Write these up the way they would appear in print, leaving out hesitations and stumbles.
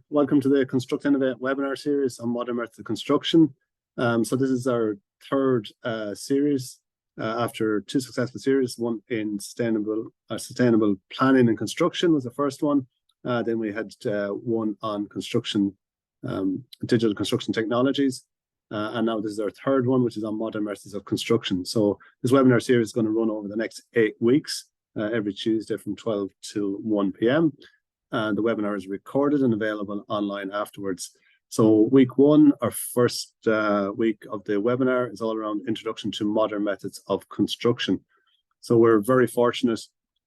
Welcome to the Construct Innovate webinar series on modern methods of construction. So this is our third series after two successful series. One in sustainable planning and construction was the first one. Then we had one on construction, digital construction technologies. And now this is our third one, which is on modern methods of construction. So this webinar series is going to run over the next 8 weeks, every Tuesday from 12 to 1 p.m. And the webinar is recorded and available online afterwards. So week one, our first week of the webinar, is all around introduction to modern methods of construction. So we're very fortunate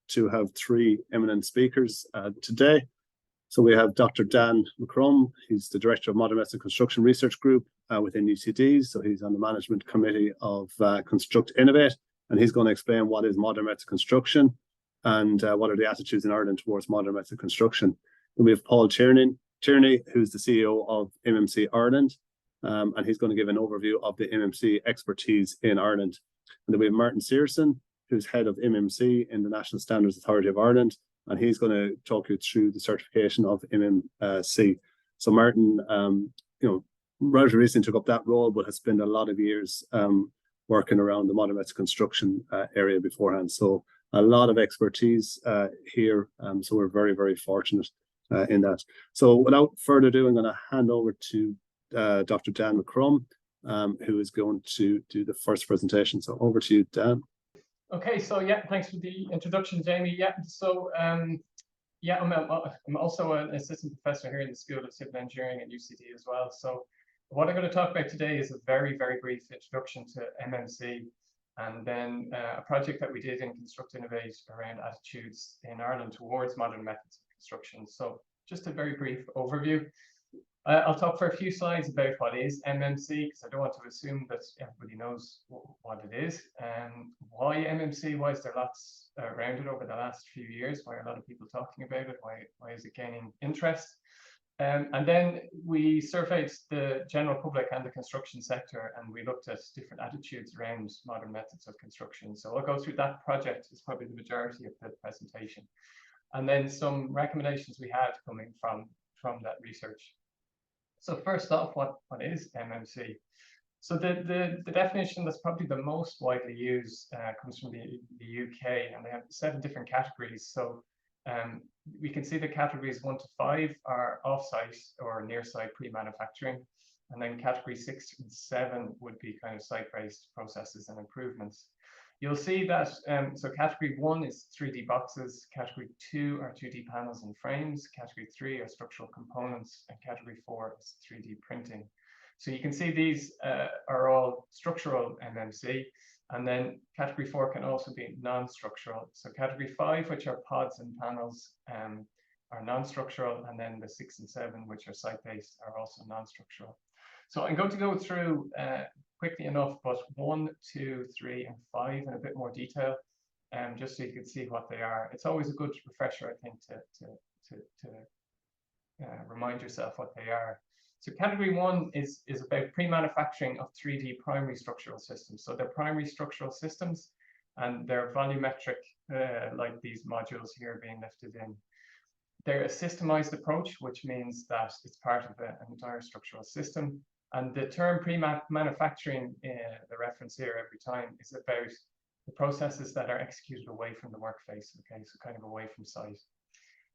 to have three eminent speakers today. So we have Dr. Dan McCrum. He's the Director of Modern Methods of Construction Research Group within UCD. So he's on the management committee of Construct Innovate, and he's going to explain what is modern methods of construction and what are the attitudes in Ireland towards modern methods of construction. And we have Paul Tierney, who's the CEO of MMC Ireland, and he's going to give an overview of the MMC expertise in Ireland. And then we have Martin Searson, who's head of MMC in the National Standards Authority of Ireland, and he's going to talk you through the certification of MMC. So Martin, relatively recently took up that role, but has spent a lot of years working around the modern methods of construction area beforehand. So a lot of expertise here. So we're very, very fortunate in that. So without further ado, I'm going to hand over to Dr. Dan McCrum, who is going to do the first presentation. So over to you, Dan. Okay, so yeah, thanks for the introduction, Jamie. Yeah, so I'm also an assistant professor here in the School of Civil Engineering at UCD as well. So what I'm going to talk about today is a very, very brief introduction to MMC, and then a project that we did in Construct Innovate around attitudes in Ireland towards modern methods of construction. So just a very brief overview. I'll talk for a few slides about what is MMC, because I don't want to assume that everybody knows what it is. Why MMC? Why is there lots around it over the last few years? Why are a lot of people talking about it? Why is it gaining interest? And then we surveyed the general public and the construction sector, and we looked at different attitudes around modern methods of construction. So I'll go through that project. Is probably the majority of the presentation. And then some recommendations we had coming from that research. So first off, what is MMC? So the definition that's probably the most widely used comes from the UK, and they have 7 different categories. So we can see the categories 1 to 5 are off-site or near-site pre-manufacturing, and then category 6 and 7 would be kind of site-based processes and improvements. You'll see that so category 1 is 3D boxes, category 2 are 2D panels and frames, category 3 are structural components, and category 4 is 3D printing. So you can see these are all structural MMC, and then category 4 can also be non-structural. So category 5, which are pods and panels, are non-structural, and then the 6 and 7, which are site-based, are also non-structural. So I'm going to go through quickly enough, but 1, 2, 3, and 5 in a bit more detail, just so you can see what they are. It's always a good refresher, I think, to remind yourself what they are. So category 1 is about pre-manufacturing of 3D primary structural systems. So they're primary structural systems, and they're volumetric, like these modules here being lifted in. They're a systemized approach, which means that it's part of an entire structural system. And the term pre-manufacturing, the reference here every time, is about the processes that are executed away from the workplace, okay, so kind of away from site.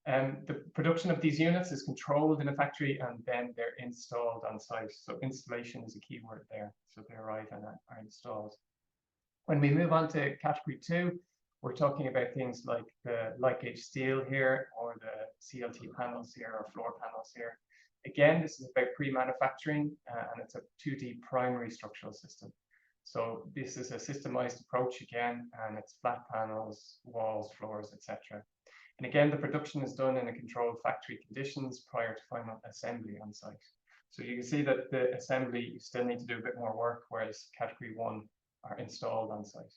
The production of these units is controlled in a factory, and then they're installed on site. So installation is a key word there. So they arrive and are installed. When we move on to category 2, we're talking about things like the light gauge steel here, or the CLT panels here, or floor panels here. Again, this is about pre-manufacturing, and it's a 2D primary structural system. So this is a systemized approach again, and it's flat panels, walls, floors, etc. And again, the production is done in a controlled factory conditions prior to final assembly on site. So you can see that the assembly, you still need to do a bit more work, whereas category 1 are installed on site.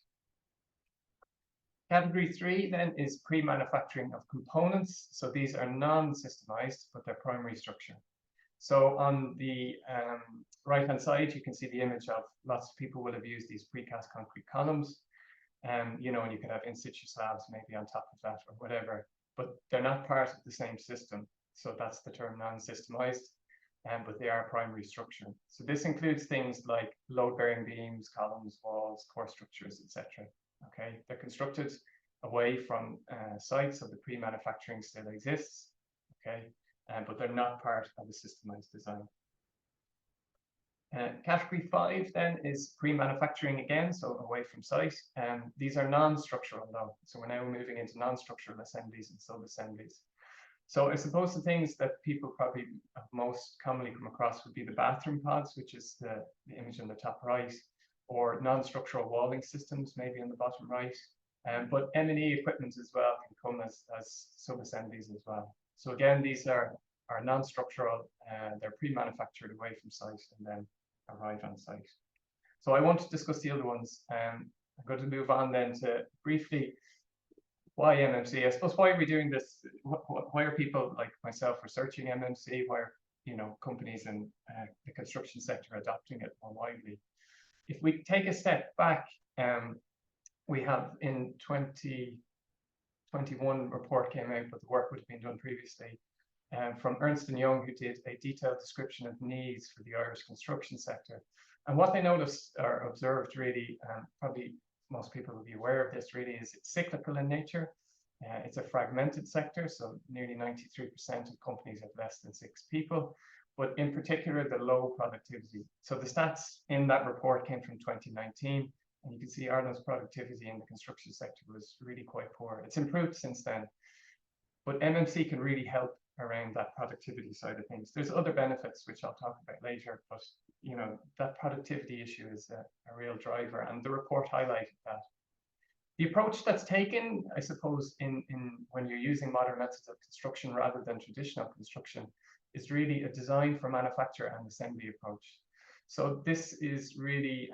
Category 3 then is pre-manufacturing of components. So these are non-systemized, but they're primary structure. So on the right-hand side, you can see the image of lots of people will have used these precast concrete columns. And you can have in situ slabs maybe on top of that or whatever, but they're not part of the same system. So that's the term non-systemized, but they are primary structure. So this includes things like load-bearing beams, columns, walls, core structures, etc. Okay, they're constructed away from sites, so the pre-manufacturing still exists. Okay, but they're not part of a systemized design. Category 5 then is pre-manufacturing again, so away from site. These are non-structural though, so we're now moving into non-structural assemblies and sub-assemblies. So I suppose the things that people probably most commonly come across would be the bathroom pods, which is the image on the top right, or non-structural walling systems, maybe on the bottom right. But M&E equipment as well can come as sub-assemblies as well. So again, these are non-structural, they're pre-manufactured away from site and then arrive on site. So I want to discuss the other ones. I'm going to move on then to briefly why MMC. I suppose, why are we doing this? Why are people like myself researching MMC? Why are companies in the construction sector adopting it more widely? If we take a step back, we have in 2021 report came out, but the work would have been done previously from Ernst & Young, who did a detailed description of needs for the Irish construction sector. And what they noticed or observed really, probably most people will be aware of this really, is it's cyclical in nature. It's a fragmented sector, so nearly 93% of companies have less than 6 people, but in particular the low productivity. So the stats in that report came from 2019, and you can see Ireland's productivity in the construction sector was really quite poor. It's improved since then, but MMC can really help around that productivity side of things. There's other benefits which I'll talk about later, but that productivity issue is a real driver, and the report highlighted that. The approach that's taken, I suppose, in when you're using modern methods of construction rather than traditional construction, is really a design for manufacture and assembly approach. So this is really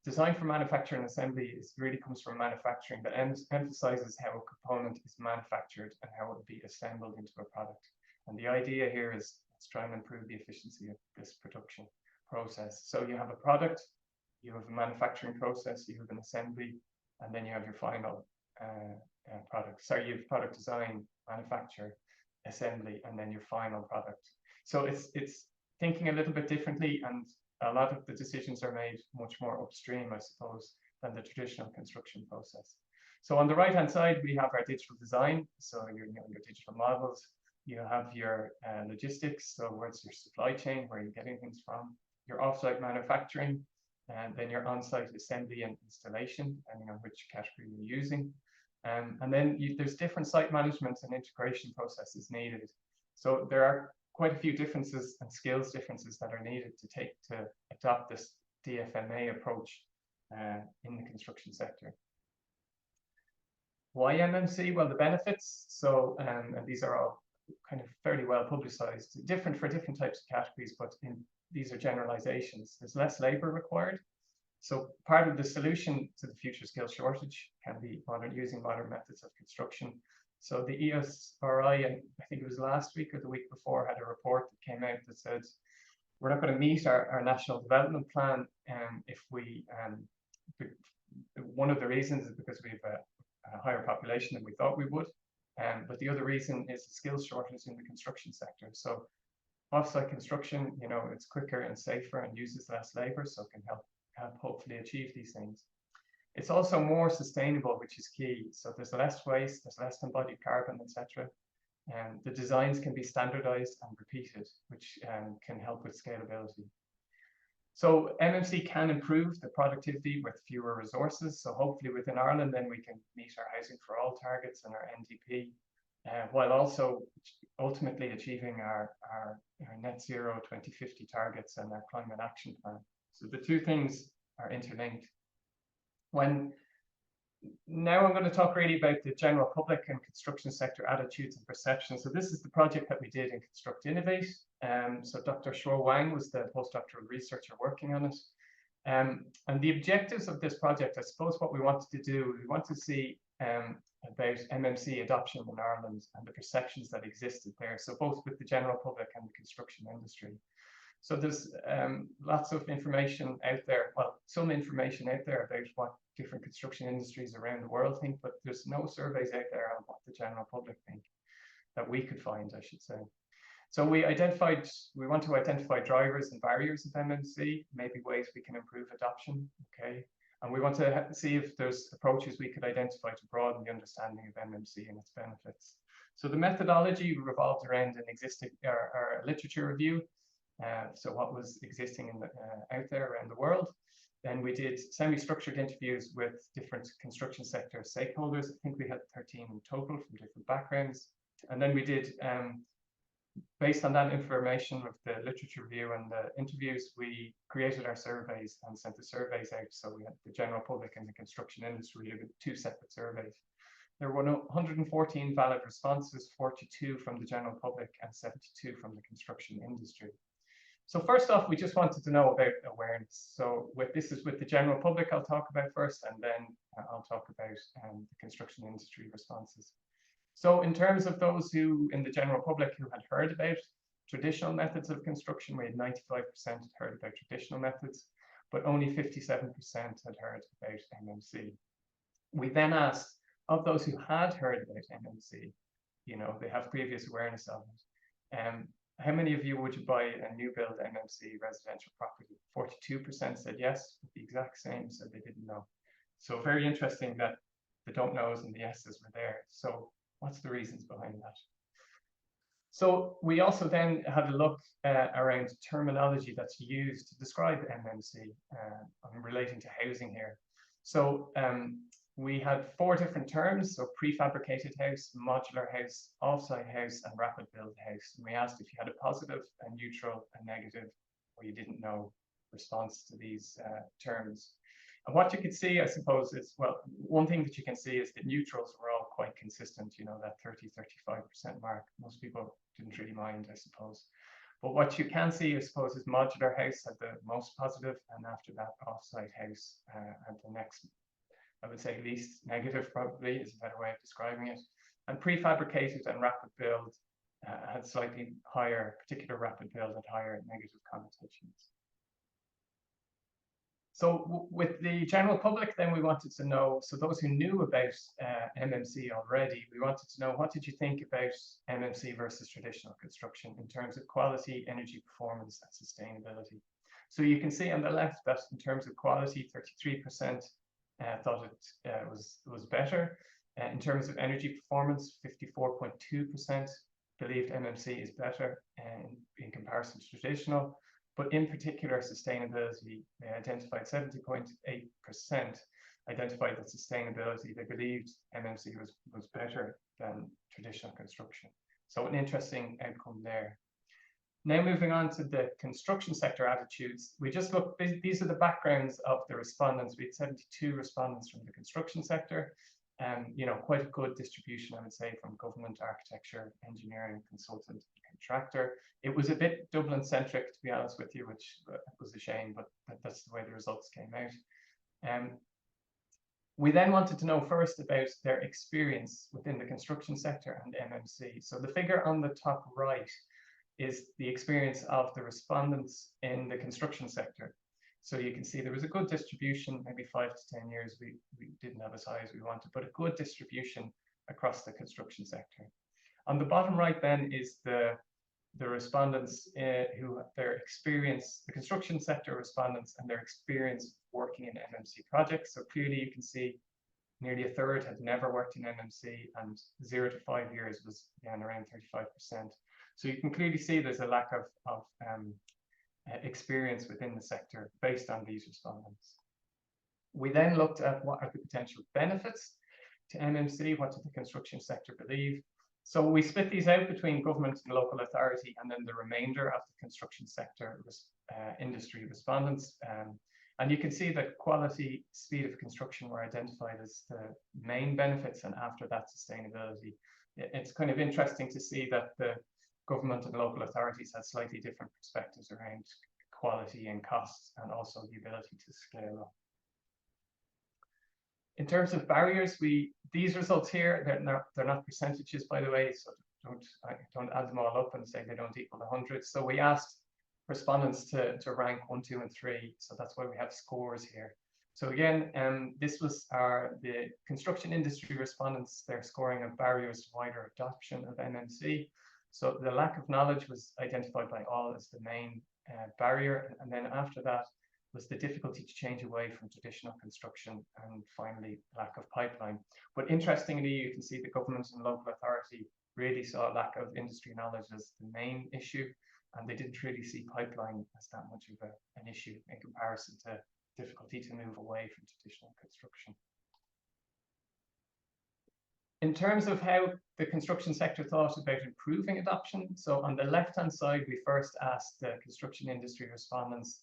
design for manufacture and assembly really comes from manufacturing, that emphasizes how a component is manufactured and how it will be assembled into a product. And the idea here is let's try and improve the efficiency of this production process. So you have a product, you have a manufacturing process, you have an assembly, and then you have your final product. So you have product design, manufacture, assembly, and then your final product. So it's thinking a little bit differently, and a lot of the decisions are made much more upstream, I suppose, than the traditional construction process. So on the right-hand side, we have our digital design. So your digital models. You have your logistics. So where's your supply chain, where you're getting things from? Your off-site manufacturing, and then your on-site assembly and installation, depending on which category you're using. And then there's different site management and integration processes needed. So there are quite a few differences and skills differences that are needed to adopt this DFMA approach in the construction sector. Why MMC? Well, the benefits. So, and these are all kind of fairly well publicized, different for different types of categories, but these are generalizations. There's less labor required. So part of the solution to the future skill shortage can be using modern methods of construction. So the ESRI, and I think it was last week or the week before, had a report that came out that said we're not going to meet our national development plan if we, one of the reasons is because we have a higher population than we thought we would. But the other reason is the skills shortage in the construction sector. So off-site construction, it's quicker and safer and uses less labor, so it can help hopefully achieve these things. It's also more sustainable, which is key. So there's less waste, there's less embodied carbon, etc. And the designs can be standardized and repeated, which can help with scalability. So MMC can improve the productivity with fewer resources. So hopefully within Ireland, then we can meet our Housing for All targets and our NDP, while also ultimately achieving our net zero 2050 targets and our climate action plan. So the two things are interlinked. Now I'm going to talk really about the general public and construction sector attitudes and perceptions. So this is the project that we did in Construct Innovate. So Dr. Shuo Wang was the postdoctoral researcher working on it. And the objectives of this project, I suppose what we wanted to do, we want to see about MMC adoption in Ireland and the perceptions that existed there. So both with the general public and the construction industry. So there's lots of information out there, well, some information out there about what different construction industries around the world think, but there's no surveys out there on what the general public think. that we could find, I should say. So we want to identify drivers and barriers of MMC, maybe ways we can improve adoption, okay? And we want to see if there's approaches we could identify to broaden the understanding of MMC and its benefits. So the methodology revolved around an existing or literature review. So what was existing in out there around the world. Then we did semi-structured interviews with different construction sector stakeholders. I think we had 13 in total from different backgrounds. And then we did, based on that information of the literature review and the interviews, we created our surveys and sent the surveys out. So we had the general public and the construction industry with 2 separate surveys. There were 114 valid responses, 42 from the general public and 72 from the construction industry. So first off, we just wanted to know about awareness. So this is with the general public I'll talk about first, and then I'll talk about the construction industry responses. So in terms of those who in the general public who had heard about traditional methods of construction, we had 95% had heard about traditional methods, but only 57% had heard about MMC. We then asked, of those who had heard about MMC, you know, they have previous awareness of it, how many of you would you buy a new build MMC residential property? 42% said yes, but the exact same said they didn't know. So very interesting that the don't knows and the yeses were there. So what's the reasons behind that? So we also then had a look around terminology that's used to describe MMC. I'm relating to housing here. So we had 4 different terms, so prefabricated house, modular house, off-site house, and rapid build house. And we asked if you had a positive, a neutral, a negative, or you didn't know response to these terms. And what you could see, I suppose, is, well, one thing that you can see is that neutrals were all quite consistent, you know, that 30–35% mark. Most people didn't really mind, I suppose. But what you can see, I suppose, is modular house had the most positive, and after that, off-site house had the next, I would say, least negative, probably is a better way of describing it. And prefabricated and rapid build had slightly higher, particular rapid build had higher negative connotations. So with the general public, then we wanted to know, so those who knew about MMC already, we wanted to know, what did you think about MMC versus traditional construction in terms of quality, energy performance, and sustainability? So you can see on the left that in terms of quality, 33% thought it was better. In terms of energy performance, 54.2% believed MMC is better in comparison to traditional. But in particular, sustainability, they identified 70.8% identified that sustainability, they believed MMC was better than traditional construction. So an interesting outcome there. Now moving on to the construction sector attitudes, we just looked, these are the backgrounds of the respondents. We had 72 respondents from the construction sector. You know, quite a good distribution, I would say, from government, architecture, engineering, consultant, contractor. It was a bit Dublin-centric, to be honest with you, which was a shame, but that's the way the results came out. We then wanted to know first about their experience within the construction sector and MMC. So the figure on the top right is the experience of the respondents in the construction sector. So you can see there was a good distribution, maybe 5 to 10 years. We didn't have as high as we wanted, but a good distribution across the construction sector. On the bottom right then is the respondents who their experience, the construction sector respondents and their experience working in MMC projects. So clearly you can see nearly a third had never worked in MMC, and 0 to 5 years was again around 35%. So you can clearly see there's a lack of experience within the sector based on these respondents. We then looked at what are the potential benefits to MMC, what did the construction sector believe. So we split these out between government and local authority, and then the remainder of the construction sector industry respondents. And you can see that quality, speed of construction were identified as the main benefits, and after that, sustainability. It's kind of interesting to see that the government and local authorities had slightly different perspectives around quality and costs, and also the ability to scale up. In terms of barriers, these results here, they're not percentages, by the way, so don't add them all up and say they don't equal 100. So we asked respondents to rank 1, 2, and 3. So that's why we have scores here. So again, this was the construction industry respondents. They're scoring of barriers to wider adoption of MMC. So the lack of knowledge was identified by all as the main barrier. And then after that was the difficulty to change away from traditional construction, and finally, lack of pipeline. But interestingly, you can see the government and local authority really saw lack of industry knowledge as the main issue, and they didn't really see pipeline as that much of an issue in comparison to difficulty to move away from traditional construction. In terms of how the construction sector thought about improving adoption, so on the left-hand side, we first asked the construction industry respondents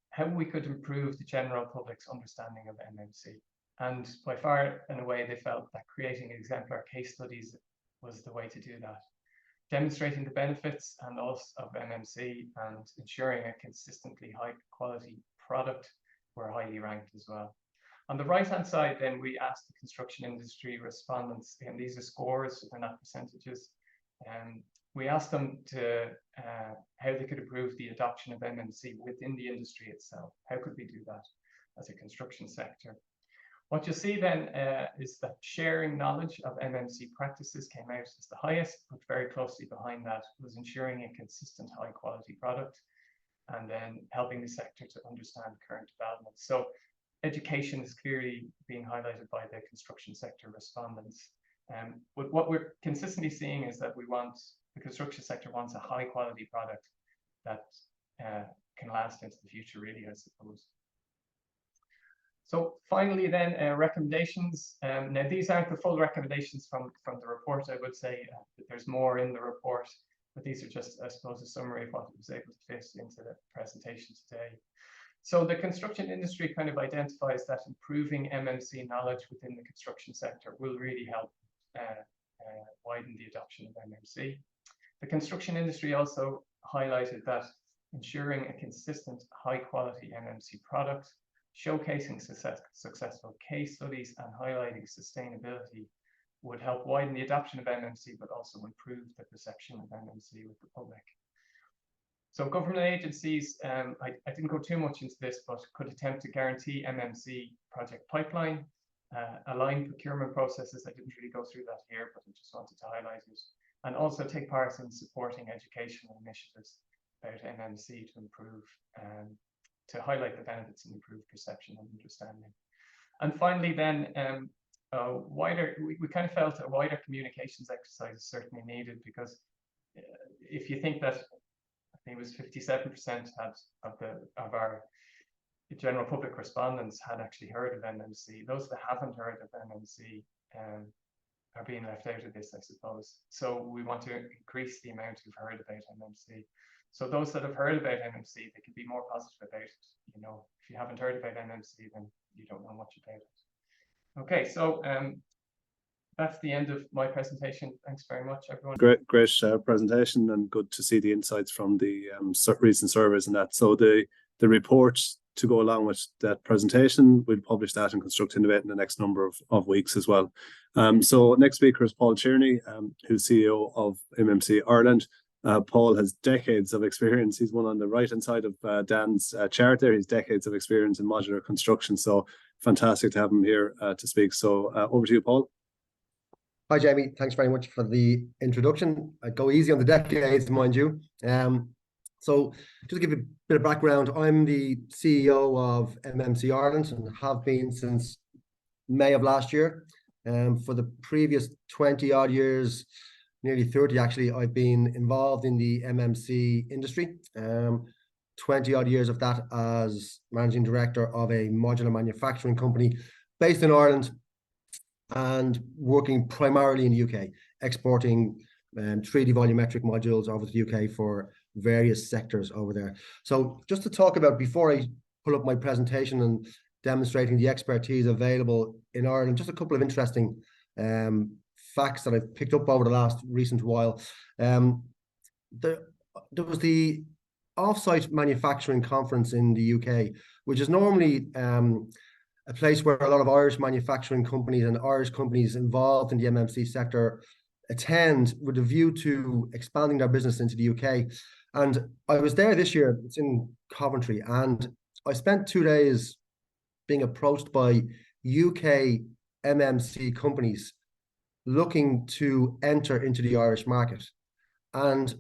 how we could improve the general public's understanding of MMC. And by far and away, they felt that creating exemplar case studies was the way to do that. Demonstrating the benefits and also of MMC and ensuring a consistently high quality product were highly ranked as well. On the right-hand side, then, we asked the construction industry respondents, and these are scores, they're not percentages. We asked them to how they could improve the adoption of MMC within the industry itself. How could we do that as a construction sector? What you see then is that sharing knowledge of MMC practices came out as the highest, but very closely behind that was ensuring a consistent high quality product, and then helping the sector to understand current developments. So education is clearly being highlighted by the construction sector respondents. But what we're consistently seeing is that the construction sector wants a high quality product that can last into the future, really, I suppose. So finally then, recommendations. Now these aren't the full recommendations from the report, I would say. There's more in the report, but these are just, I suppose, a summary of what it was able to fit into the presentation today. So the construction industry kind of identifies that improving MMC knowledge within the construction sector will really help widen the adoption of MMC. The construction industry also highlighted that ensuring a consistent high quality MMC product, showcasing successful case studies and highlighting sustainability would help widen the adoption of MMC, but also improve the perception of MMC with the public. So government agencies, I didn't go too much into this, but could attempt to guarantee MMC project pipeline, align procurement processes. I didn't really go through that here, but I just wanted to highlight it. And also take part in supporting educational initiatives about MMC to improve, to highlight the benefits and improve perception and understanding. And finally then, we kind of felt a wider communications exercise is certainly needed, because if you think that, I think it was 57% of our general public respondents had actually heard of MMC. Those that haven't heard of MMC are being left out of this, I suppose. So we want to increase the amount who've heard about MMC. So those that have heard about MMC, they can be more positive about it. You know, if you haven't heard about MMC, then you don't know much about it. Okay, so that's the end of my presentation. Thanks very much, everyone. Great presentation, and good to see the insights from the recent surveys and that. So the report to go along with that presentation, we'll publish that in Construct Innovate in the next number of weeks as well. So next speaker is Paul Tierney, who's CEO of MMC Ireland. Paul has decades of experience. He's one on the right-hand side of Dan's chart there. He's decades of experience in modular construction. So fantastic to have him here to speak. So over to you, Paul. Hi, Jamie. Thanks very much for the introduction. I go easy on the decades, mind you. So just to give you a bit of background, I'm the CEO of MMC Ireland and have been since May of last year. For the previous 20 odd years, nearly 30 actually, I've been involved in the MMC industry. 20 odd years of that as managing director of a modular manufacturing company based in Ireland and working primarily in the UK, exporting 3D volumetric modules over to the UK for various sectors over there. So just to talk about, before I pull up my presentation and demonstrating the expertise available in Ireland, just a couple of interesting facts that I've picked up over the last recent while. There was the Offsite Manufacturing Conference in the UK, which is normally a place where a lot of Irish manufacturing companies and Irish companies involved in the MMC sector attend with a view to expanding their business into the UK. And I was there this year. It's in Coventry, and I spent 2 days being approached by UK MMC companies looking to enter into the Irish market. And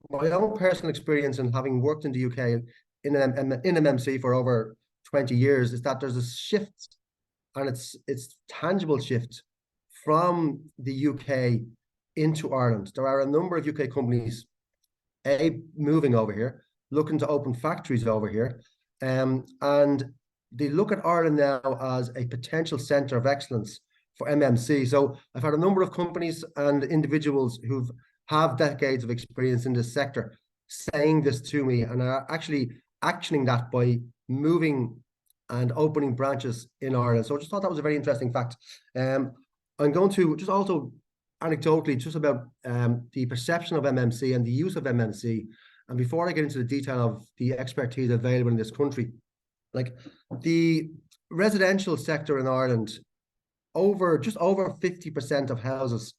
my own personal experience in having worked in the UK in MMC for over 20 years is that there's a shift, and it's tangible shift from the UK into Ireland. There are a number of UK companies moving over here, looking to open factories over here, and they look at Ireland now as a potential centre of excellence for MMC. So I've had a number of companies and individuals who've have decades of experience in this sector saying this to me, and are actually actioning that by moving and opening branches in Ireland. So I just thought that was a very interesting fact. I'm going to just also anecdotally just about the perception of MMC and the use of MMC. And before I get into the detail of the expertise available in this country, like the residential sector in Ireland, just over 50% of houses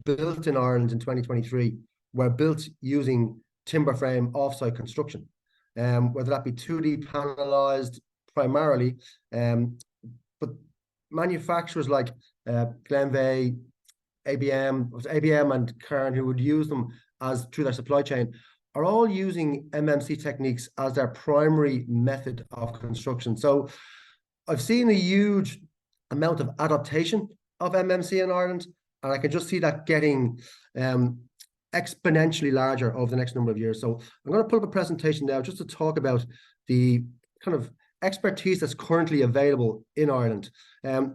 built in Ireland in 2023 were built using timber frame offsite construction, whether that be 2D panelized primarily, but manufacturers like Glenveagh, ABM and Cairn, who would use them as through their supply chain, are all using MMC techniques as their primary method of construction. So I've seen a huge amount of adaptation of MMC in Ireland, and I can just see that getting exponentially larger over the next number of years. So I'm going to put up a presentation now just to talk about the kind of expertise that's currently available in Ireland. A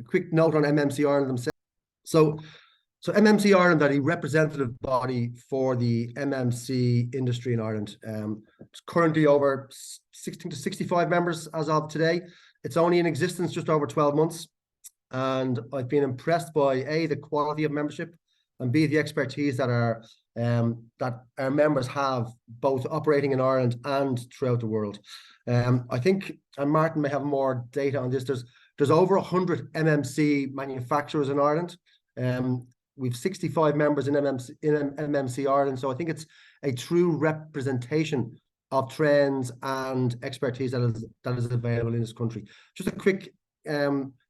quick note on MMC Ireland themselves. So MMC Ireland are the representative body for the MMC industry in Ireland. It's currently over 16 to 65 members as of today. It's only in existence just over 12 months. And I've been impressed by A, the quality of membership, and B, the expertise that our members have, both operating in Ireland and throughout the world. I think, and Martin may have more data on this, there's over 100 MMC manufacturers in Ireland. We've 65 members in MMC Ireland, so I think it's a true representation of trends and expertise that is available in this country. Just a quick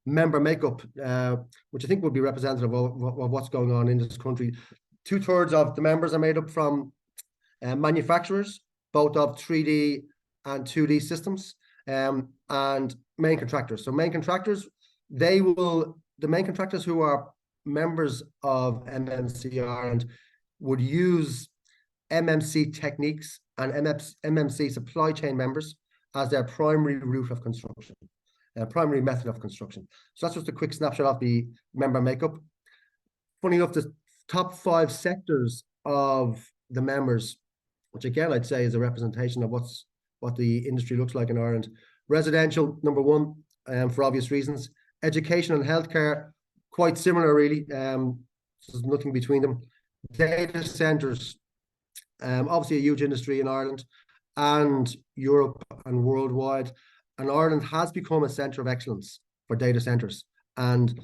member makeup, which I think will be representative of what's going on in this country. 2/3 of the members are made up from manufacturers, both of 3D and 2D systems, and main contractors. So main contractors, the main contractors who are members of MMC Ireland would use MMC techniques and MMC supply chain members as their primary route of construction, primary method of construction. So that's just a quick snapshot of the member makeup. Funny enough, the top 5 sectors of the members, which again I'd say is a representation of what the industry looks like in Ireland. Residential, number 1, for obvious reasons. Education and healthcare, quite similar really. There's nothing between them. Data centers, obviously a huge industry in Ireland and Europe and worldwide. And Ireland has become a centre of excellence for data centers. And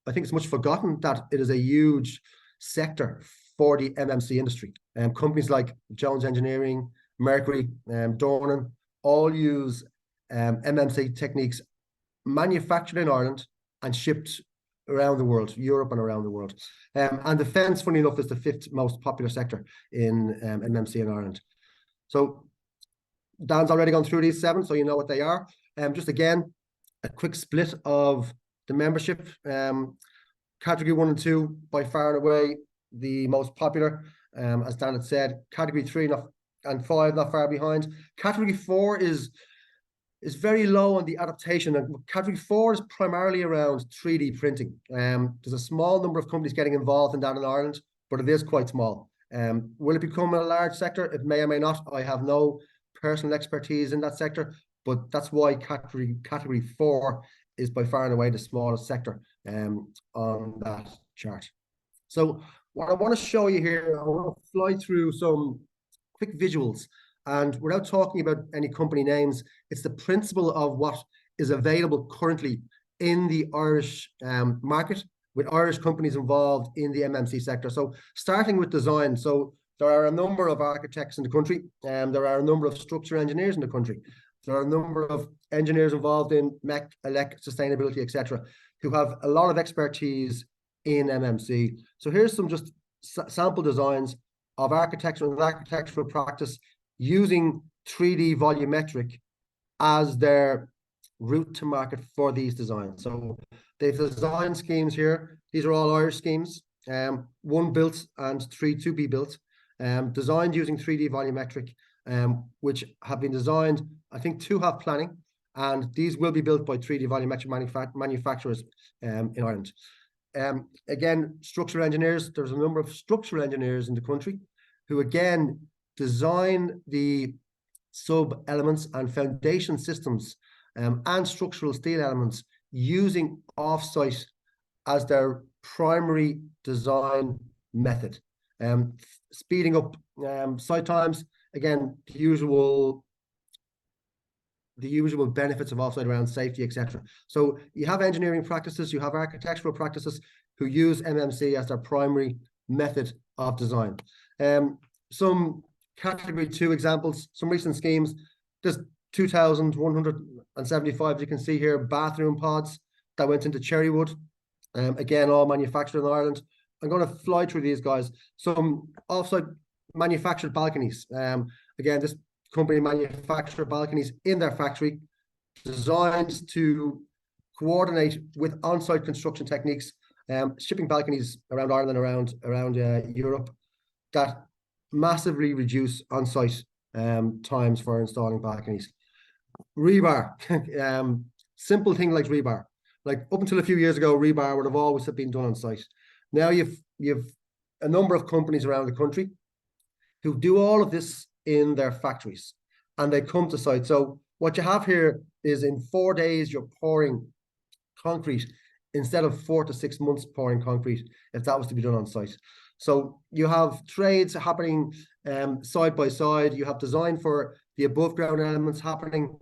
I think it's much forgotten that it is a huge sector for the MMC industry. Companies like Jones Engineering, Mercury, Dornan, all use MMC techniques manufactured in Ireland and shipped around the world, Europe and around the world. And defence, funny enough, is the 5th most popular sector in MMC in Ireland. So Dan's already gone through these 7, so you know what they are. Just again, a quick split of the membership. Category 1 and 2, by far and away, the most popular. As Dan had said, Category 3 and 5 not far behind. Category 4 is very low on the adaptation, and Category 4 is primarily around 3D printing. There's a small number of companies getting involved in that in Ireland, but it is quite small. Will it become a large sector? It may or may not. I have no personal expertise in that sector, but that's why Category 4 is by far and away the smallest sector on that chart. So what I want to show you here, I want to fly through some quick visuals. And without talking about any company names, it's the principle of what is available currently in the Irish market, with Irish companies involved in the MMC sector. So starting with design. So there are a number of architects in the country, and there are a number of structural engineers in the country. There are a number of engineers involved in mech, elect, sustainability, etc., who have a lot of expertise in MMC. So here's some just sample designs of architectural practice using 3D volumetric as their route to market for these designs. So they've designed schemes here. These are all Irish schemes, one built and three to be built, designed using 3D volumetric, which have been designed, I think, to have planning, and these will be built by 3D volumetric manufacturers in Ireland. Again, structural engineers, there's a number of structural engineers in the country who again design the sub-elements and foundation systems and structural steel elements using offsite as their primary design method, speeding up site times. Again, the usual benefits of offsite around safety, etc. So you have engineering practices, you have architectural practices who use MMC as their primary method of design. Some category 2 examples, some recent schemes. There's 2,175, you can see here, bathroom pods that went into cherry wood. Again, all manufactured in Ireland. I'm going to fly through these guys. Some offsite manufactured balconies. Again, this company manufactured balconies in their factory, designed to coordinate with on-site construction techniques, shipping balconies around Ireland, around Europe, that massively reduce on-site times for installing balconies. Rebar, simple thing like rebar. Like up until a few years ago, rebar would have always been done on site. Now you've a number of companies around the country who do all of this in their factories, and they come to site. So what you have here is in 4 days, you're pouring concrete instead of 4 to 6 months pouring concrete, if that was to be done on site. So you have trades happening side by side. You have design for the above ground elements happening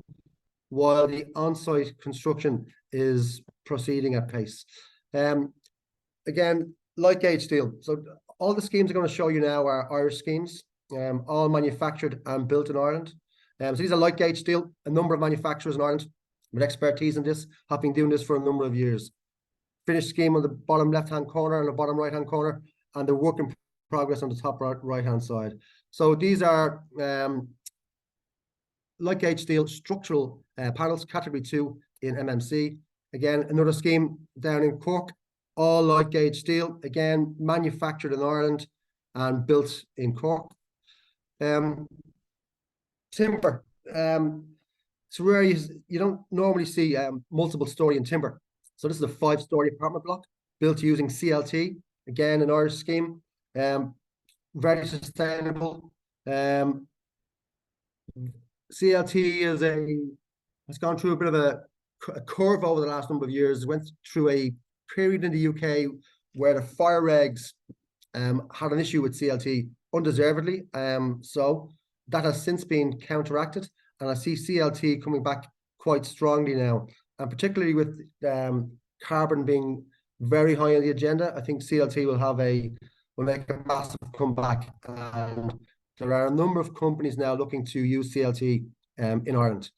while the on-site construction is proceeding at pace. Again, light gauge steel. So all the schemes I'm going to show you now are Irish schemes, all manufactured and built in Ireland. So these are light gauge steel. A number of manufacturers in Ireland with expertise in this have been doing this for a number of years. Finished scheme on the bottom left-hand corner and the bottom right-hand corner, and the work in progress on the top right-hand side. So these are light gauge steel structural panels, category 2 in MMC. Again, another scheme down in Cork, all light gauge steel, again, manufactured in Ireland and built in Cork. Timber. It's rare, you don't normally see multiple story in timber. So this is a 5-story apartment block built using CLT, again, an Irish scheme, very sustainable. CLT has gone through a bit of a curve over the last number of years. It went through a period in the UK where the fire regs had an issue with CLT undeservedly. So that has since been counteracted, and I see CLT coming back quite strongly now, and particularly with carbon being very high on the agenda. I think CLT will make a massive comeback, and there are a number of companies now looking to use CLT in Ireland.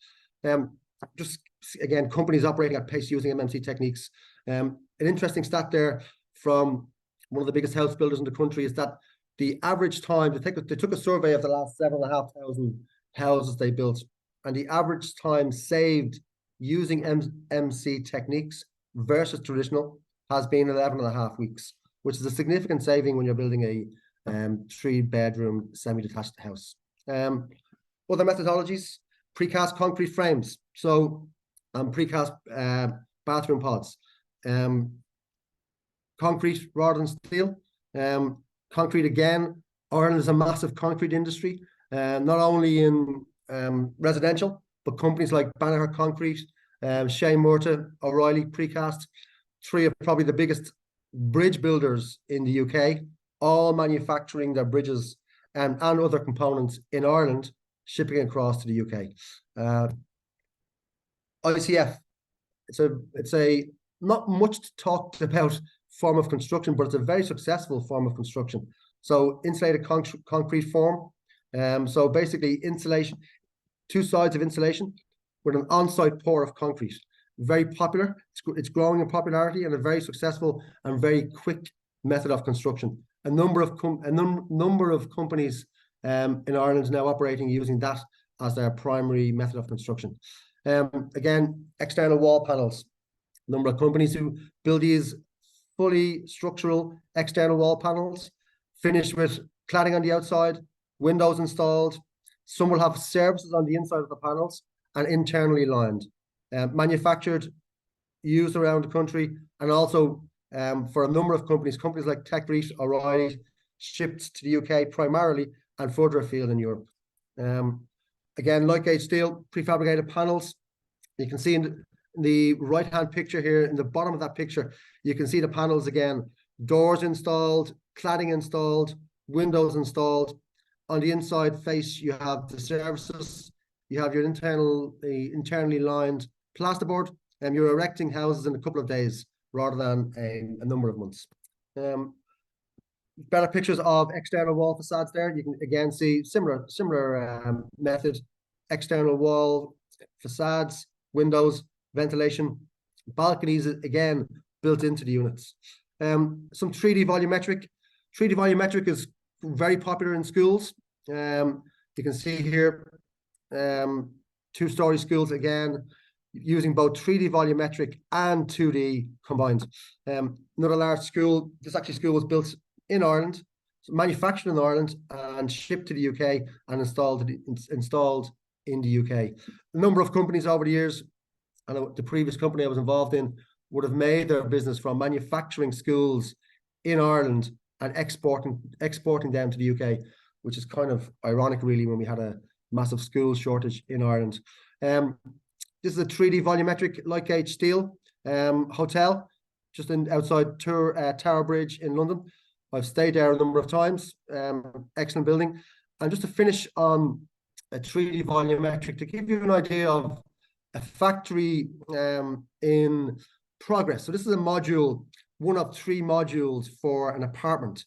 Just again, companies operating at pace using MMC techniques. An interesting stat there from one of the biggest house builders in the country is that the average time, they took a survey of the last 7,500 houses they built, and the average time saved using MMC techniques versus traditional has been 11.5 weeks, which is a significant saving when you're building a 3-bedroom semi-detached house. Other methodologies, precast concrete frames, so precast bathroom pods, concrete rather than steel. Concrete again, Ireland is a massive concrete industry, not only in residential, but companies like Banagher Concrete, Shea Murta, O'Reilly Precast, 3 of probably the biggest bridge builders in the UK, all manufacturing their bridges and other components in Ireland, shipping across to the UK. ICF, it's a not much talked about form of construction, but it's a very successful form of construction. So insulated concrete form. So basically insulation, 2 sides of insulation, with an on-site pour of concrete. Very popular. It's growing in popularity and a very successful and very quick method of construction. A number of companies in Ireland now operating using that as their primary method of construction. Again, external wall panels. A number of companies who build these fully structural external wall panels, finished with cladding on the outside, windows installed. Some will have services on the inside of the panels and internally lined. Manufactured, used around the country, and also for a number of companies like TechReach, O'Reilly, shipped to the UK primarily and further afield in Europe. Again, light gauge steel, prefabricated panels. You can see in the right-hand picture here, in the bottom of that picture, you can see the panels again. Doors installed, cladding installed, windows installed. On the inside face, you have the services. You have your internally lined plasterboard, and you're erecting houses in a couple of days rather than a number of months. Better pictures of external wall facades there. You can again see similar method, external wall facades, windows, ventilation, balconies again built into the units. Some 3D volumetric. 3D volumetric is very popular in schools. You can see here two-story schools again using both 3D volumetric and 2D combined. Another large school, this actually school was built in Ireland, manufactured in Ireland and shipped to the UK and installed in the UK. A number of companies over the years, and the previous company I was involved in, would have made their business from manufacturing schools in Ireland and exporting them to the UK, which is kind of ironic really when we had a massive school shortage in Ireland. This is a 3D volumetric light gauge steel hotel just outside Tower Bridge in London. I've stayed there a number of times. Excellent building. And just to finish on a 3D volumetric, to give you an idea of a factory in progress. So this is a module, one of 3 modules for an apartment.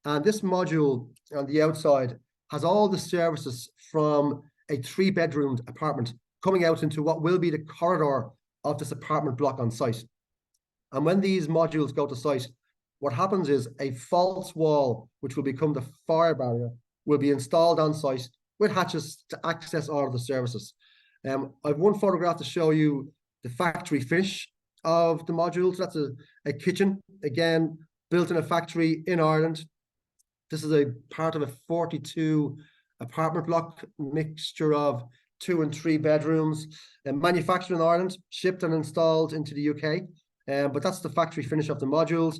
And this module on the outside has all the services from a 3-bedroomed apartment coming out into what will be the corridor of this apartment block on site. And when these modules go to site, what happens is a false wall, which will become the fire barrier, will be installed on site with hatches to access all of the services. I've one photograph to show you the factory finish of the modules. That's a kitchen, again, built in a factory in Ireland. This is a part of a 42 apartment block, mixture of 2 and 3 bedrooms, manufactured in Ireland, shipped and installed into the UK. But that's the factory finish of the modules.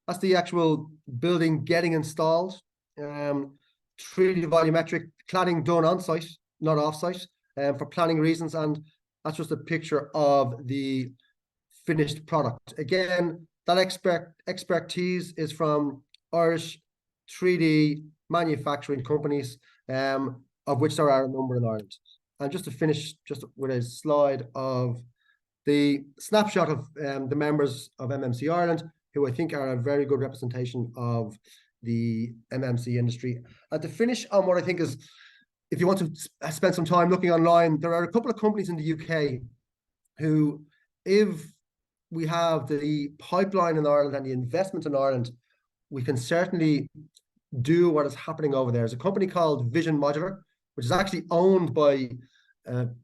That's the actual building getting installed. 3D volumetric cladding done on site, not off site, for planning reasons. And that's just a picture of the finished product. Again, that expertise is from Irish 3D manufacturing companies, of which there are a number in Ireland. And just to finish, just with a slide of the snapshot of the members of MMC Ireland, who I think are a very good representation of the MMC industry. And to finish on what I think is, if you want to spend some time looking online, there are a couple of companies in the UK who, if we have the pipeline in Ireland and the investment in Ireland, we can certainly do what is happening over there. There's a company called Vision Modular, which is actually owned by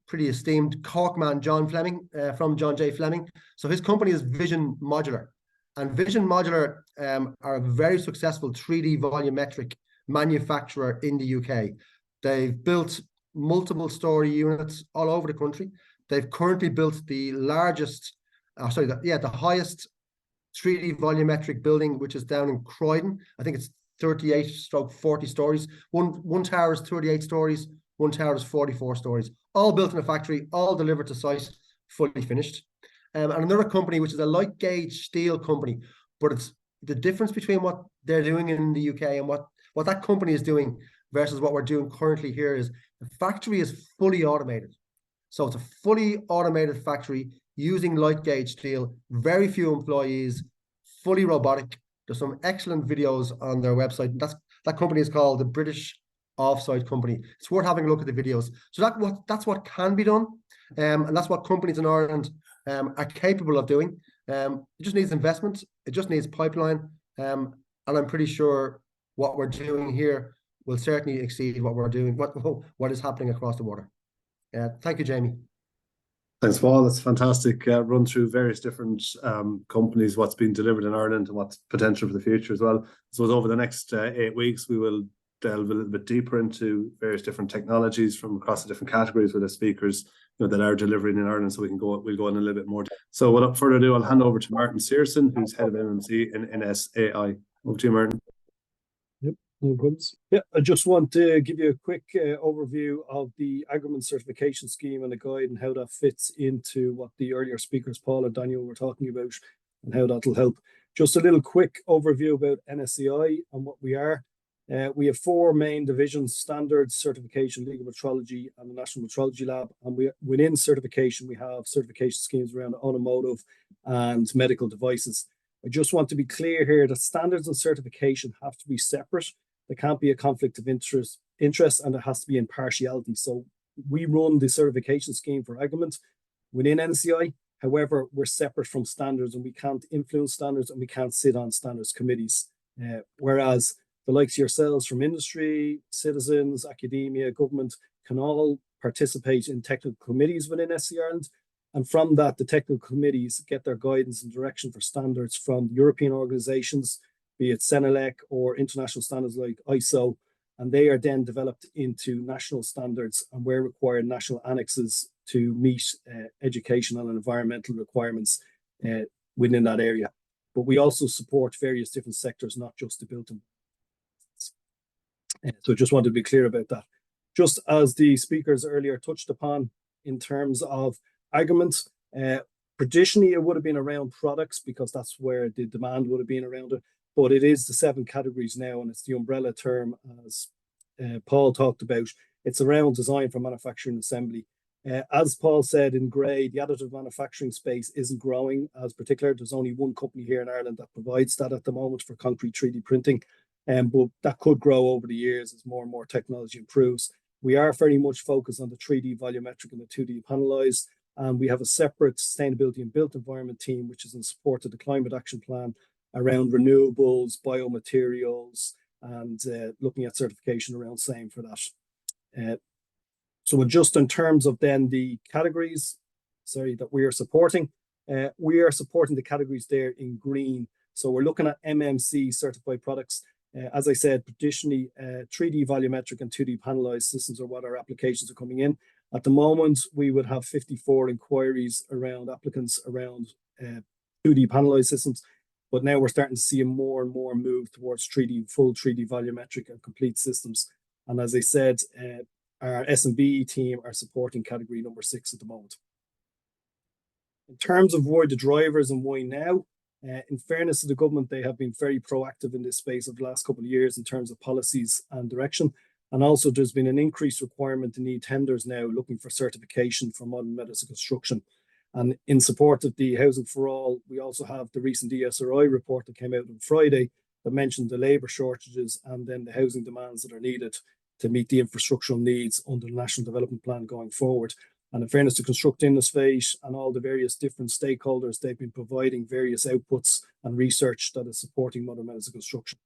pretty esteemed Cork man, John Fleming, from John J. Fleming. So his company is Vision Modular. And Vision Modular are a very successful 3D volumetric manufacturer in the UK. They've built multiple story units all over the country. They've currently built the largest, the highest 3D volumetric building, which is down in Croydon. I think it's 38/40 stories. One tower is 38 stories, one tower is 44 stories, all built in a factory, all delivered to site, fully finished. And another company, which is a light gauge steel company, but it's the difference between what they're doing in the UK and what that company is doing versus what we're doing currently here is the factory is fully automated. So it's a fully automated factory using light gauge steel, very few employees, fully robotic. There's some excellent videos on their website. That company is called the British offsite company. It's worth having a look at the videos. So that's what can be done, and that's what companies in Ireland are capable of doing. It just needs investment. It just needs pipeline, and I'm pretty sure what we're doing here will certainly exceed what we're doing, what is happening across the water. Thank you, Jamie. Thanks, Paul. That's fantastic. Run through various different companies, what's been delivered in Ireland and what's potential for the future as well. So over the next 8 weeks, we will delve a little bit deeper into various different technologies from across the different categories with the speakers that are delivering in Ireland. So we'll go in a little bit more. So without further ado, I'll hand over to Martin Searson, who's head of MMC in NSAI. Over to you, Martin. No problems. Yeah, I just want to give you a quick overview of the Agreement Certification Scheme and the guide and how that fits into what the earlier speakers, Paul and Daniel, were talking about and how that'll help. Just a little quick overview about NSAI and what we are. We have 4 main divisions: standards, certification, legal metrology, and the National Metrology Lab. And within certification, we have certification schemes around automotive and medical devices. I just want to be clear here that standards and certification have to be separate. There can't be a conflict of interest, and there has to be impartiality. So we run the certification scheme for Agreement within NCI. However, we're separate from standards, and we can't influence standards, and we can't sit on standards committees. Whereas the likes of yourselves from industry, citizens, academia, government can all participate in technical committees within SC Ireland. And from that, the technical committees get their guidance and direction for standards from European organizations, be it CENELEC or international standards like ISO, and they are then developed into national standards, and where required, national annexes to meet educational and environmental requirements within that area. But we also support various different sectors, not just the built environment. So just wanted to be clear about that. Just as the speakers earlier touched upon in terms of arguments, traditionally it would have been around products because that's where the demand would have been around it. But it is the 7 categories now, and it's the umbrella term, as Paul talked about. It's around design for manufacturing and assembly. As Paul said in grey, the additive manufacturing space isn't growing as particular. There's only one company here in Ireland that provides that at the moment for concrete 3D printing. But that could grow over the years as more and more technology improves. We are very much focused on the 3D volumetric and the 2D panelized. And we have a separate sustainability and built environment team, which is in support of the climate action plan around renewables, biomaterials, and looking at certification around same for that. So just in terms of then the categories, that we are supporting the categories there in green. So we're looking at MMC certified products. As I said, traditionally, 3D volumetric and 2D panelized systems are what our applications are coming in. At the moment, we would have 54 inquiries around applicants around 2D panelized systems. But now we're starting to see a more and more move towards full 3D volumetric and complete systems. And as I said, our S&B team are supporting category number 6 at the moment. In terms of why the drivers and why now, in fairness to the government, they have been very proactive in this space over the last couple of years in terms of policies and direction. And also there's been an increased requirement to need tenders now looking for certification for modern methods of construction. And in support of the Housing for All, we also have the recent ESRI report that came out on Friday that mentioned the labour shortages and then the housing demands that are needed to meet the infrastructural needs under the National Development Plan going forward. And in fairness to Construct Innovate and all the various different stakeholders, they've been providing various outputs and research that is supporting modern methods of construction.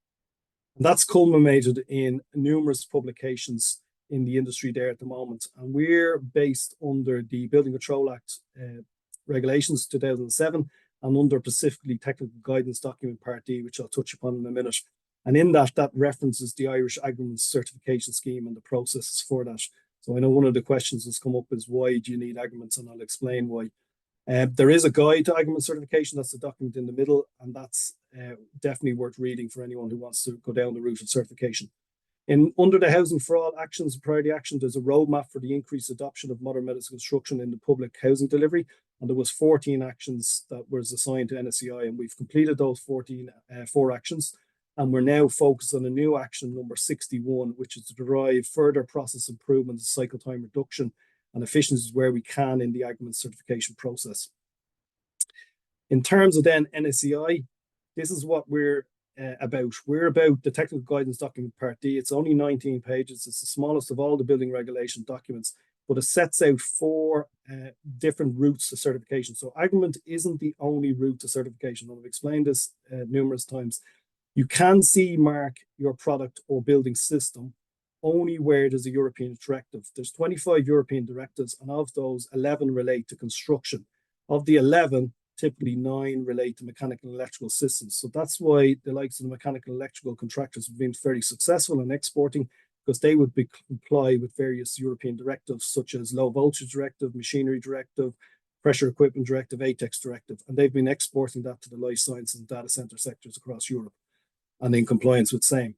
And that's culminated in numerous publications in the industry there at the moment. And we're based under the Building Control Act regulations 2007 and under specifically Technical Guidance Document Part D, which I'll touch upon in a minute. And in that references the Irish Agreement Certification Scheme and the processes for that. So I know one of the questions that's come up is why do you need agreements, and I'll explain why. There is a guide to agreement certification. That's the document in the middle, and that's definitely worth reading for anyone who wants to go down the route of certification. Under the Housing for All actions and priority action, there's a roadmap for the increased adoption of modern methods of construction in the public housing delivery. And there was 14 actions that was assigned to NSCI, and we've completed those 4 actions. And we're now focused on a new action, number 61, which is to derive further process improvements, cycle time reduction, and efficiencies where we can in the agreement certification process. In terms of then NSCI, this is what we're about. We're about the technical guidance document part D. It's only 19 pages. It's the smallest of all the building regulation documents, but it sets out 4 different routes to certification. So agreement isn't the only route to certification. I've explained this numerous times. You can CE mark your product or building system only where there's a European directive. There's 25 European directives, and of those, 11 relate to construction. Of the 11, typically 9 relate to mechanical and electrical systems. So that's why the likes of the mechanical and electrical contractors have been very successful in exporting, because they would comply with various European directives, such as low voltage directive, machinery directive, pressure equipment directive, ATEX directive, and they've been exporting that to the life science and data center sectors across Europe and in compliance with same.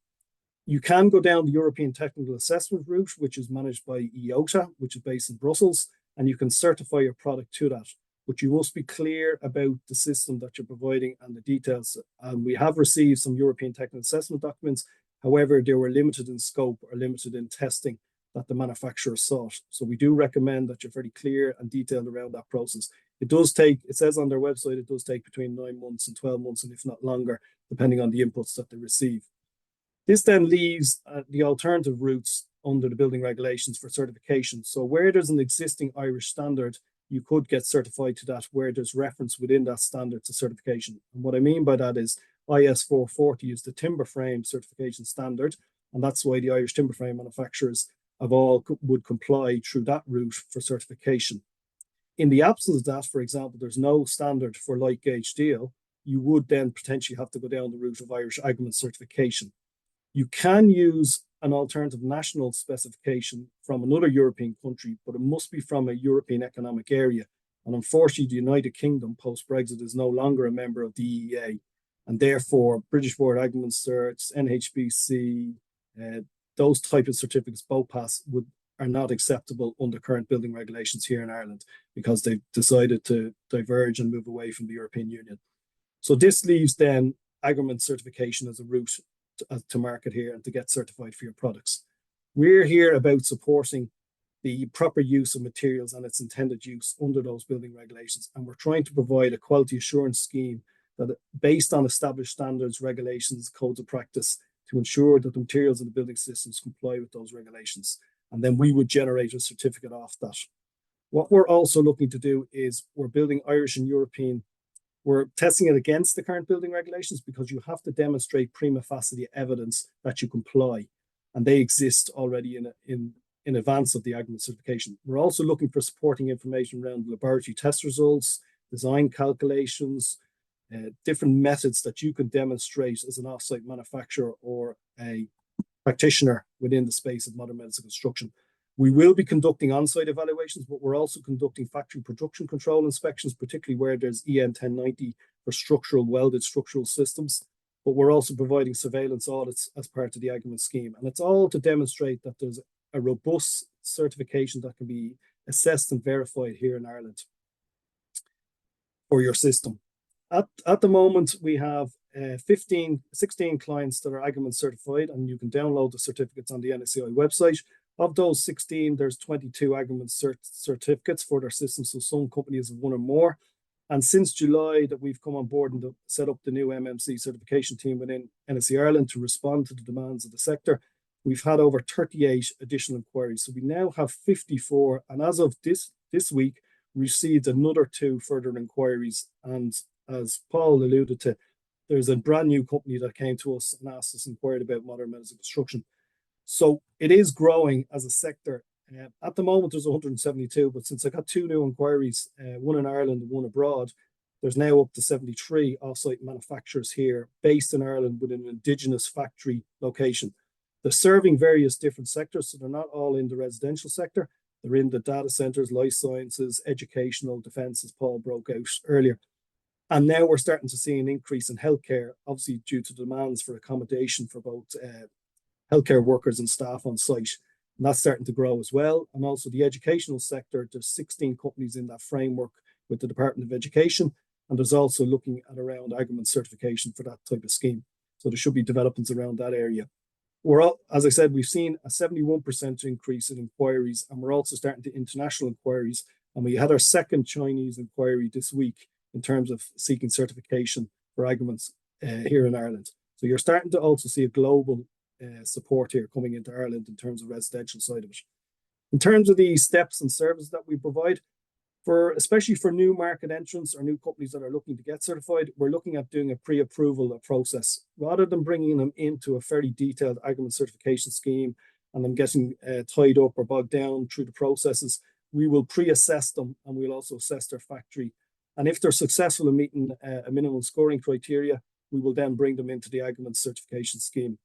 You can go down the European Technical Assessment route, which is managed by IOTA, which is based in Brussels, and you can certify your product to that. But you must be clear about the system that you're providing and the details. We have received some European Technical Assessment documents. However, they were limited in scope or limited in testing that the manufacturer sought. So we do recommend that you're very clear and detailed around that process. It does take, it says on their website, it does take between 9 months and 12 months, and if not longer, depending on the inputs that they receive. This then leaves the alternative routes under the building regulations for certification. So where there's an existing Irish standard, you could get certified to that where there's reference within that standard to certification. And what I mean by that is IS 440 is the timber frame certification standard, and that's why the Irish timber frame manufacturers of all would comply through that route for certification. In the absence of that, for example, there's no standard for light gauge steel, you would then potentially have to go down the route of Irish agreement certification. You can use an alternative national specification from another European country, but it must be from a European Economic Area. And unfortunately, the United Kingdom post-Brexit is no longer a member of the EEA. And therefore, British Board Agreement Certs, NHBC, those type of certificates, BOPAS, are not acceptable under current building regulations here in Ireland because they've decided to diverge and move away from the European Union. So this leaves then agreement certification as a route to market here and to get certified for your products. We're here about supporting the proper use of materials and its intended use under those building regulations. And we're trying to provide a quality assurance scheme that, based on established standards, regulations, codes of practice, to ensure that the materials in the building systems comply with those regulations. And then we would generate a certificate off that. What we're also looking to do is we're building Irish and European. We're testing it against the current building regulations because you have to demonstrate prima facie evidence that you comply, and they exist already in advance of the agreement certification. We're also looking for supporting information around laboratory test results, design calculations, different methods that you can demonstrate as an offsite manufacturer or a practitioner within the space of modern medicine construction. We will be conducting on-site evaluations, but we're also conducting factory production control inspections, particularly where there's EN 1090 for structural welded structural systems. But we're also providing surveillance audits as part of the agreement scheme. And it's all to demonstrate that there's a robust certification that can be assessed and verified here in Ireland for your system. At the moment, we have 16 clients that are agreement certified, and you can download the certificates on the NSCI website. Of those 16, there's 22 agreement certificates for their systems, so some companies have one or more. And since July that we've come on board and set up the new MMC certification team within NSC Ireland to respond to the demands of the sector, we've had over 38 additional inquiries. So we now have 54, and as of this week, received another 2 further inquiries. And as Paul alluded to, there's a brand new company that came to us and asked us, inquired about modern medicine construction. So it is growing as a sector. At the moment, there's 172, but since I got 2 new inquiries, one in Ireland and one abroad, there's now up to 73 offsite manufacturers here based in Ireland with an indigenous factory location. They're serving various different sectors, so they're not all in the residential sector. They're in the data centers, life sciences, educational, defense, as Paul broke out earlier. And now we're starting to see an increase in healthcare, obviously due to demands for accommodation for both healthcare workers and staff on site. And that's starting to grow as well. And also the educational sector, there's 16 companies in that framework with the Department of Education. And there's also looking at around agreement certification for that type of scheme. So there should be developments around that area. As I said, we've seen a 71% increase in inquiries, and we're also starting to international inquiries. And we had our second Chinese inquiry this week in terms of seeking certification for agreements here in Ireland. So you're starting to also see a global support here coming into Ireland in terms of residential side of it. In terms of the steps and services that we provide, especially for new market entrants or new companies that are looking to get certified, we're looking at doing a pre-approval process. Rather than bringing them into a very detailed agreement certification scheme and them getting tied up or bogged down through the processes, we will pre-assess them, and we'll also assess their factory. And if they're successful in meeting a minimum scoring criteria, we will then bring them into the agreement certification scheme.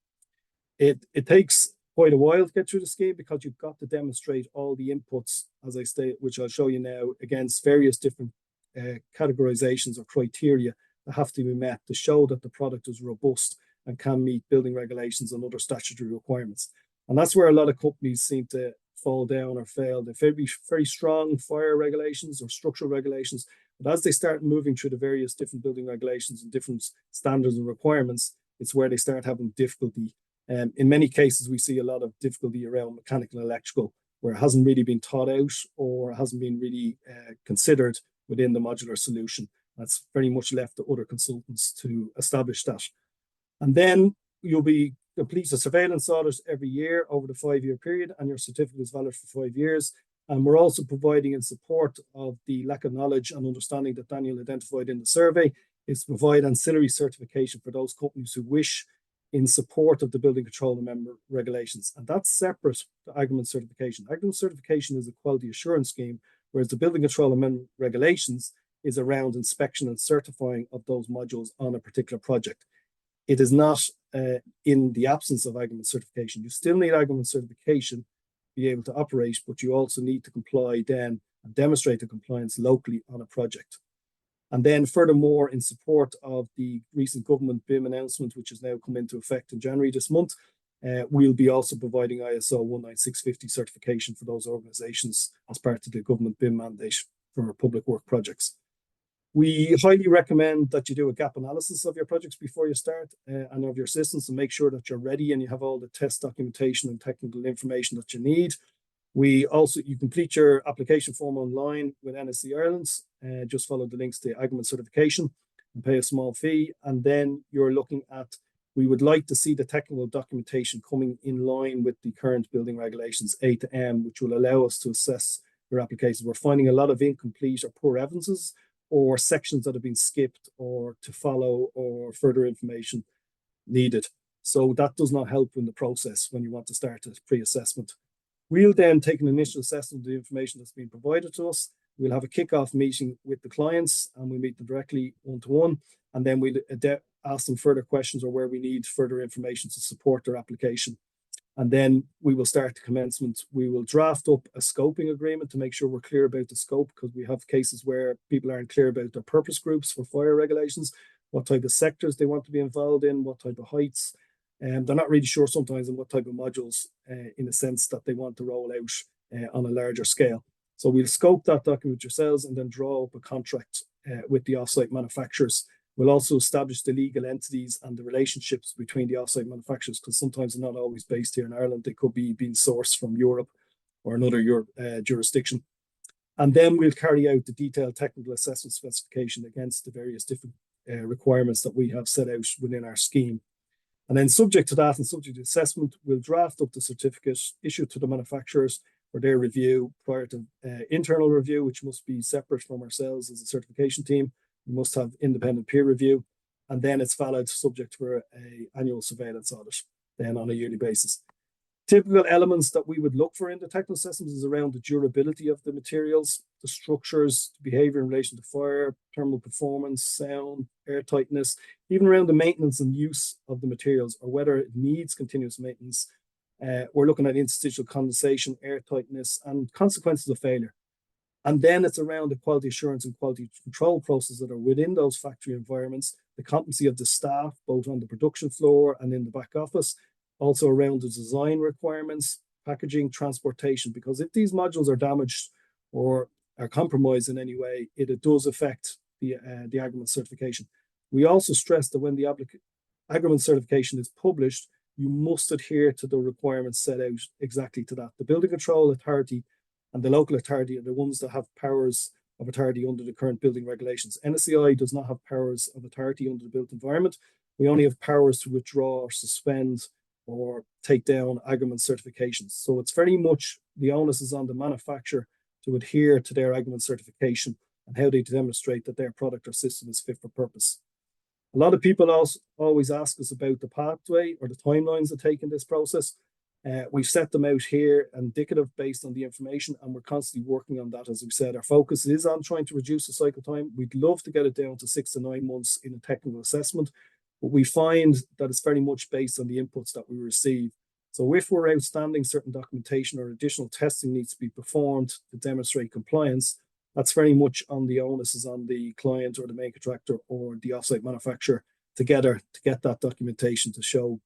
It takes quite a while to get through the scheme because you've got to demonstrate all the inputs, as I state, which I'll show you now, against various different categorizations or criteria that have to be met to show that the product is robust and can meet building regulations and other statutory requirements. And that's where a lot of companies seem to fall down or fail. They're very strong fire regulations or structural regulations, but as they start moving through the various different building regulations and different standards and requirements, it's where they start having difficulty. In many cases, we see a lot of difficulty around mechanical and electrical, where it hasn't really been taught out or hasn't been really considered within the modular solution. That's very much left to other consultants to establish that. And then you'll be complete a surveillance audit every year over the 5-year period, and your certificate is valid for 5 years. And we're also providing in support of the lack of knowledge and understanding that Daniel identified in the survey, is to provide ancillary certification for those companies who wish in support of the building control and member regulations. And that's separate to agreement certification. Agreement certification is a quality assurance scheme, whereas the building control and member regulations is around inspection and certifying of those modules on a particular project. It is not in the absence of agreement certification. You still need agreement certification to be able to operate, but you also need to comply then and demonstrate the compliance locally on a project. And then furthermore, in support of the recent government BIM announcement, which has now come into effect in January this month, we'll be also providing ISO 19650 certification for those organizations as part of the government BIM mandate for public work projects. We highly recommend that you do a gap analysis of your projects before you start and of your systems, and make sure that you're ready and you have all the test documentation and technical information that you need. You complete your application form online with NSC Ireland. Just follow the links to agreement certification and pay a small fee. And then you're looking at, we would like to see the technical documentation coming in line with the current building regulations A to M, which will allow us to assess your application. We're finding a lot of incomplete or poor evidences, or sections that have been skipped or to follow, or further information needed. So that does not help in the process when you want to start a pre-assessment. We'll then take an initial assessment of the information that's been provided to us. We'll have a kickoff meeting with the clients, and we meet them directly one-to-one, and then we'll ask them further questions or where we need further information to support their application. And then we will start the commencement. We will draft up a scoping agreement to make sure we're clear about the scope, because we have cases where people aren't clear about their purpose groups for fire regulations, what type of sectors they want to be involved in, what type of heights. And they're not really sure sometimes in what type of modules, in a sense that they want to roll out on a larger scale. So we'll scope that document yourselves and then draw up a contract with the offsite manufacturers. We'll also establish the legal entities and the relationships between the offsite manufacturers, because sometimes they're not always based here in Ireland. They could be being sourced from Europe or another jurisdiction. And then we'll carry out the detailed technical assessment specification against the various different requirements that we have set out within our scheme. And then subject to that and subject to assessment, we'll draft up the certificate issued to the manufacturers for their review prior to internal review, which must be separate from ourselves as a certification team. We must have independent peer review, and then it's valid subject for an annual surveillance audit then on a yearly basis. Typical elements that we would look for in the technical assessments is around the durability of the materials, the structures, the behavior in relation to fire, thermal performance, sound, air tightness, even around the maintenance and use of the materials, or whether it needs continuous maintenance. We're looking at interstitial condensation, air tightness, and consequences of failure. And then it's around the quality assurance and quality control processes that are within those factory environments, the competency of the staff, both on the production floor and in the back office, also around the design requirements, packaging, transportation, because if these modules are damaged or are compromised in any way, it does affect the agreement certification. We also stress that when the agreement certification is published, you must adhere to the requirements set out exactly to that. The Building Control Authority and the local authority are the ones that have powers of authority under the current building regulations. NSCI does not have powers of authority under the built environment, We only have powers to withdraw or suspend or take down agreement certifications. So it's very much the onus is on the manufacturer to adhere to their agreement certification and how they demonstrate that their product or system is fit for purpose. A lot of people also always ask us about the pathway or the timelines that take in this process. We've set them out here, indicative based on the information, and we're constantly working on that. As we said, our focus is on trying to reduce the cycle time. We'd love to get it down to 6 to 9 months in a technical assessment, but we find that it's very much based on the inputs that we receive. So if we're outstanding certain documentation or additional testing needs to be performed to demonstrate compliance, that's very much on the onus is on the client or the main contractor or the offsite manufacturer together to get that documentation to show,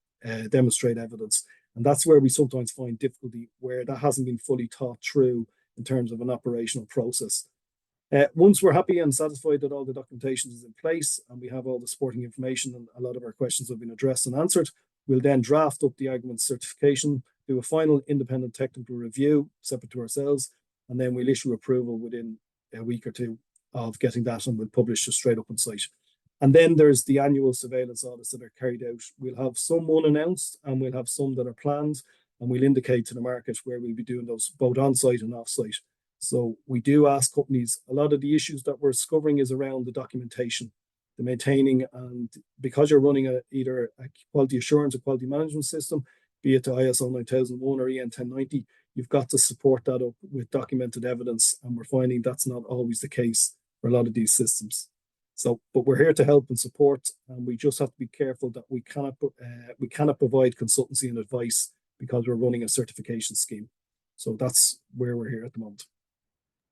demonstrate evidence. And that's where we sometimes find difficulty, where that hasn't been fully thought through in terms of an operational process. Once we're happy and satisfied that all the documentation is in place and we have all the supporting information and a lot of our questions have been addressed and answered, we'll then draft up the agreement certification, do a final independent technical review separate to ourselves, and then we'll issue approval within a week or two of getting that, and we'll publish it straight up on site. And then there's the annual surveillance audits that are carried out. We'll have some unannounced and we'll have some that are planned, and we'll indicate to the market where we'll be doing those both on-site and off-site. So we do ask companies, a lot of the issues that we're discovering is around the documentation, the maintaining, and because you're running either a quality assurance or quality management system, be it to ISO 9001 or EN 1090, you've got to support that up with documented evidence, and we're finding that's not always the case for a lot of these systems. So, but we're here to help and support, and we just have to be careful that we cannot provide consultancy and advice because we're running a certification scheme. So that's where we're here at the moment.